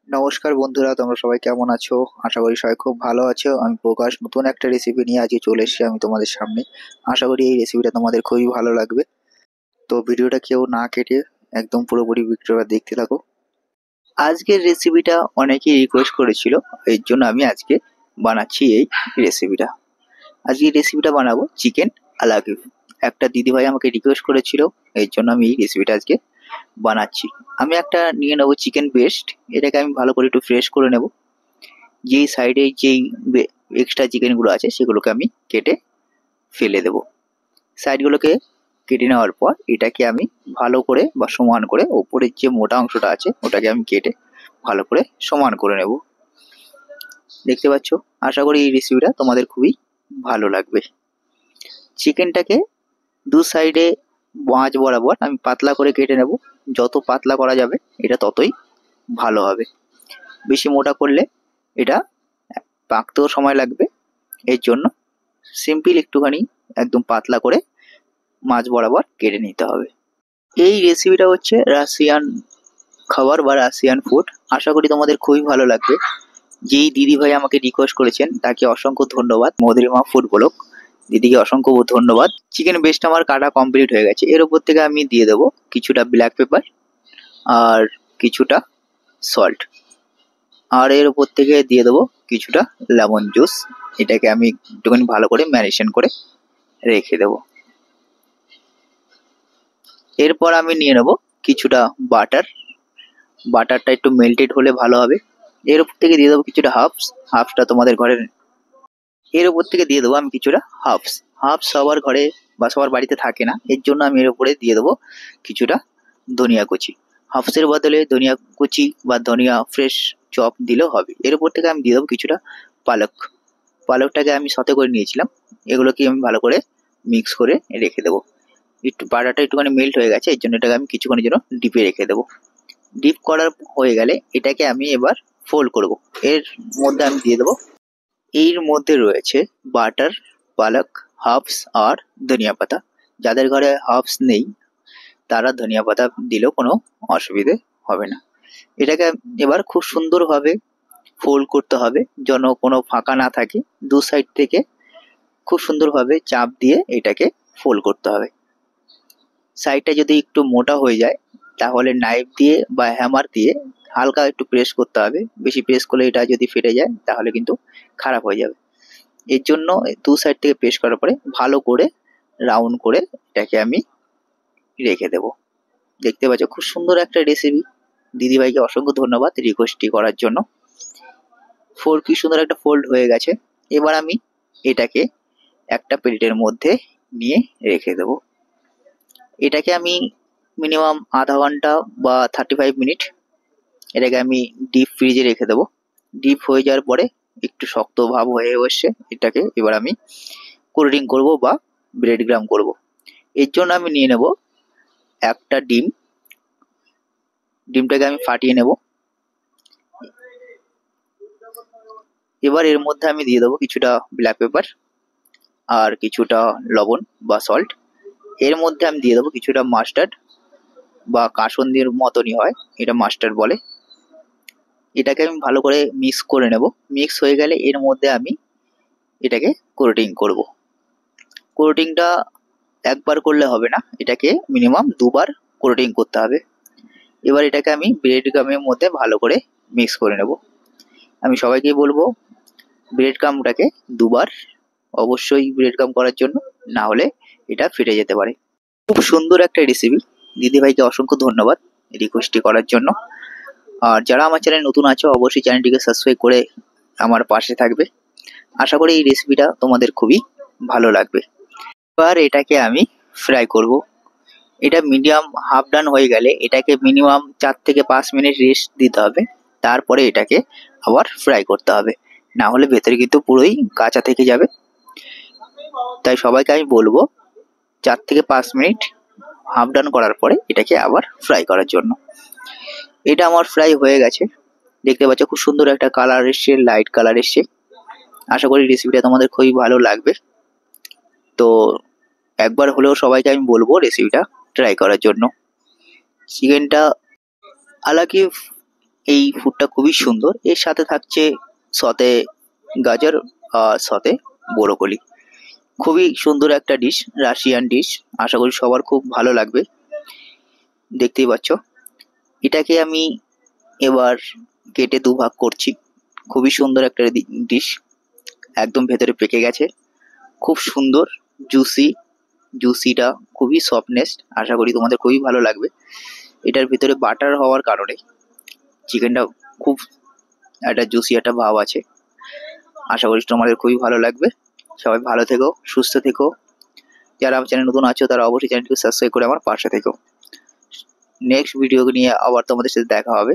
নমস্কার বন্ধুরা, তোমরা সবাই কেমন আছো? আশা করি সবাই খুব ভালো আছো। আমি প্রকাশ নতুন একটা রেসিপি নিয়ে আজকে চলে এসেছি আমি তোমাদের সামনে। আশা করি এই রেসিপিটা তোমাদের খুবই ভালো লাগবে। তো ভিডিওটা কেউ না কেটে একদম পুরোপুরি ভিডিওটা দেখতে থাকো। আজকের রেসিপিটা অনেকেই রিকোয়েস্ট করেছিল, এর জন্য আমি আজকে বানাচ্ছি এই রেসিপিটা। আজকে এই রেসিপিটা বানাবো চিকেন আলাকিফ। একটা দিদিভাই আমাকে রিকোয়েস্ট করেছিল, এর জন্য আমি এই রেসিপিটা আজকে বানাচ্ছি। আমি একটা নিয়ে নেবো চিকেন পেস্ট। এটাকে আমি ভালো করে একটু ফ্রেশ করে নেব। যেই সাইডে যেই এক্সট্রা চিকেনগুলো আছে সেগুলোকে আমি কেটে ফেলে দেব। সাইডগুলোকে কেটে নেওয়ার পর এটাকে আমি ভালো করে বা সমান করে ওপরের যে মোটা অংশটা আছে ওটাকে আমি কেটে ভালো করে সমান করে নেব। দেখতে পাচ্ছ? আশা করি এই রেসিপিটা তোমাদের খুবই ভালো লাগবে। চিকেনটাকে দু সাইডে মাঝ বরাবর আমি পাতলা করে কেটে নেব। যত পাতলা করা যাবে এটা ততই ভালো হবে। বেশি মোটা করলে এটা পাকতেও সময় লাগবে। এর জন্য সিম্পল একটুখানি একদম পাতলা করে মাছ বরাবর কেটে নিতে হবে। এই রেসিপিটা হচ্ছে রাশিয়ান খাবার বা রাশিয়ান ফুড। আশা করি তোমাদের খুবই ভালো লাগবে। যেই দিদি ভাই আমাকে রিকোয়েস্ট করেছেন তাকে অসংখ্য ধন্যবাদ। মধুরিমা ফুড ব্লগ দিদিকে অসংখ্য ধন্যবাদ। চিকেন বেস্ট আমার কাটা কমপ্লিট হয়ে গেছে। এর উপর থেকে আমি দিয়ে দেবো কিছুটা ব্ল্যাক পেপার আর কিছুটা সল্ট, আর এর উপর থেকে দিয়ে দেবো কিছুটা লেমন জুস। এটাকে আমি একটুখানি ভালো করে ম্যারিনেশন করে রেখে দেবো। এরপর আমি নিয়ে নেব কিছুটা বাটার। বাটারটা একটু মেল্টেড হলে ভালো হবে। এর উপর থেকে দিয়ে দেবো কিছুটা হার্বস। হার্বসটা তোমাদের ঘরের। এর উপর থেকে দিয়ে দেবো আমি কিছুটা হার্বস। হার্বস সবার ঘরে বা সবার বাড়িতে থাকে না, এর জন্য আমি এর উপরে দিয়ে দেবো কিছুটা ধনিয়া কুচি। হার্বসের বদলে ধনিয়া কুচি বা ধনিয়া ফ্রেশ চপ দিলেও হবে। এর উপর থেকে আমি দিয়ে দেবো কিছুটা পালক। পালকটাকে আমি সতে করে নিয়েছিলাম। এগুলোকে আমি ভালো করে মিক্স করে রেখে দেবো। একটু বাটারটা একটুখানি মেল্ট হয়ে গেছে, এর জন্য এটাকে আমি কিছুক্ষণের জন্য ডিপে রেখে দেবো। ডিপ করার হয়ে গেলে এটাকে আমি এবার ফোল্ড করব। এর মধ্যে আমি দিয়ে দেবো, এর মধ্যে রয়েছে বাটার, পালক, হার্বস আর ধনিয়া পাতা। যাদের ঘরে হার্বস নেই তারা ধনিয়া পাতা দিলেও কোনো অসুবিধে হবে না। এটাকে এবার খুব সুন্দরভাবে ফোল্ড করতে হবে যেন কোনো ফাঁকা না থাকে। দু সাইড থেকে খুব সুন্দরভাবে চাপ দিয়ে এটাকে ফোল্ড করতে হবে। সাইডটা যদি একটু মোটা হয়ে যায় তাহলে নাইফ দিয়ে বা হ্যামার দিয়ে হালকা একটু প্রেস করতে হবে। বেশি প্রেস করলে এটা যদি ফেটে যায় তাহলে কিন্তু খারাপ হয়ে যাবে। এর জন্য দু সাইড থেকে প্রেস করার পরে ভালো করে রাউন্ড করে এটাকে আমি রেখে দেব। দেখতে পাচ্ছ খুব সুন্দর একটা রেসিপি। দিদিভাইকে অসংখ্য ধন্যবাদ রিকোয়েস্টটি করার জন্য। কি সুন্দর একটা ফোল্ড হয়ে গেছে। এবার আমি এটাকে একটা প্লেটের মধ্যে নিয়ে রেখে দেব। এটাকে আমি মিনিমাম আধা ঘন্টা বা 35 মিনিট এটাকে আমি ডিপ ফ্রিজে রেখে দেবো। ডিপ হয়ে যাওয়ার পরে একটু শক্ত ভাব হয়ে এসছে, এটাকে এবার আমি কোল্ডিং করবো বা ব্রেড গ্রাম করবো। এর জন্য আমি নিয়ে নেব একটা ডিম। ডিমটাকে আমি ফাটিয়ে নেব। এবার এর মধ্যে আমি দিয়ে দেবো কিছুটা ব্ল্যাক পেপার আর কিছুটা লবণ বা সল্ট। এর মধ্যে আমি দিয়ে দেবো কিছুটা মাস্টার্ড বা কাসুন্দির মতনই হয়, এটা মাস্টার্ড বলে। এটাকে আমি ভালো করে মিক্স করে নেব। মিক্স হয়ে গেলে এর মধ্যে আমি এটাকে কোটিং করব। কোটিংটা একবার করলে হবে না, এটাকে মিনিমাম দুবার কোটিং করতে হবে। এবার এটাকে আমি ব্রেড গামের মধ্যে ভালো করে মিক্স করে নেব। আমি সবাইকেই বলবো ব্রেড গামটাকে দুবার অবশ্যই ব্রেড গাম করার জন্য, না হলে এটা ফেটে যেতে পারে। খুব সুন্দর একটা রেসিপি। দিদিভাইকে অসংখ্য ধন্যবাদ রিকোয়েস্টটি করার জন্য। আর যারা আমার চ্যানেল নতুন আছে অবশ্যই চ্যানেলটিকে সাবস্ক্রাইব করে আমার পাশে থাকবে। আশা করি এই রেসিপিটা তোমাদের খুবই ভালো লাগবে। এবার এটাকে আমি ফ্রাই করব। এটা মিডিয়াম হাফ ডান হয়ে গেলে এটাকে মিনিমাম 4 থেকে 5 মিনিট রেস্ট দিতে হবে। তারপরে এটাকে আবার ফ্রাই করতে হবে, না হলে ভেতরে কিন্তু পুরোই কাঁচা থেকে যাবে। তাই সবাইকে আমি বলবো 4 থেকে 5 মিনিট হাফ ডান করার পরে এটাকে আবার ফ্রাই করার জন্য। এটা আমার ফ্রাই হয়ে গেছে। দেখতে পাচ্ছ খুব সুন্দর একটা কালার এসছে, লাইট কালার এসছে। আশা করি রেসিপিটা তোমাদের খুবই ভালো লাগবে। তো একবার হলেও সবাইকে আমি বলবো রেসিপিটা ট্রাই করার জন্য। চিকেনটা আলাকিফ এই ফুডটা খুবই সুন্দর। এর সাথে থাকছে সতে গাজর আর সতে ব্রোকলি। খুবই সুন্দর একটা ডিশ, রাশিয়ান ডিশ। আশা করি সবার খুব ভালো লাগবে। দেখতেই পাচ্ছ, এটাকে আমি এবার কেটে দুভাগ করছি। খুবই সুন্দর একটা ডিশ, একদম ভেতরে পেকে গেছে, খুব সুন্দর জুসিটা খুবই সফটনেস। আশা করি তোমাদের খুবই ভালো লাগবে। এটার ভিতরে বাটার হওয়ার কারণে চিকেনটা খুব একটা জুসি একটা ভাব আছে। আশা করি তোমাদের খুবই ভালো লাগবে। সবাই ভালো থেকো, সুস্থ থেকো। যারা আমার চ্যানেল নতুন আছো তারা অবশ্যই চ্যানেলটিকে সাবস্ক্রাইব করে আমার পাশে থেকো। নেক্সট ভিডিও নিয়ে আবার তোমাদের সাথে দেখা হবে।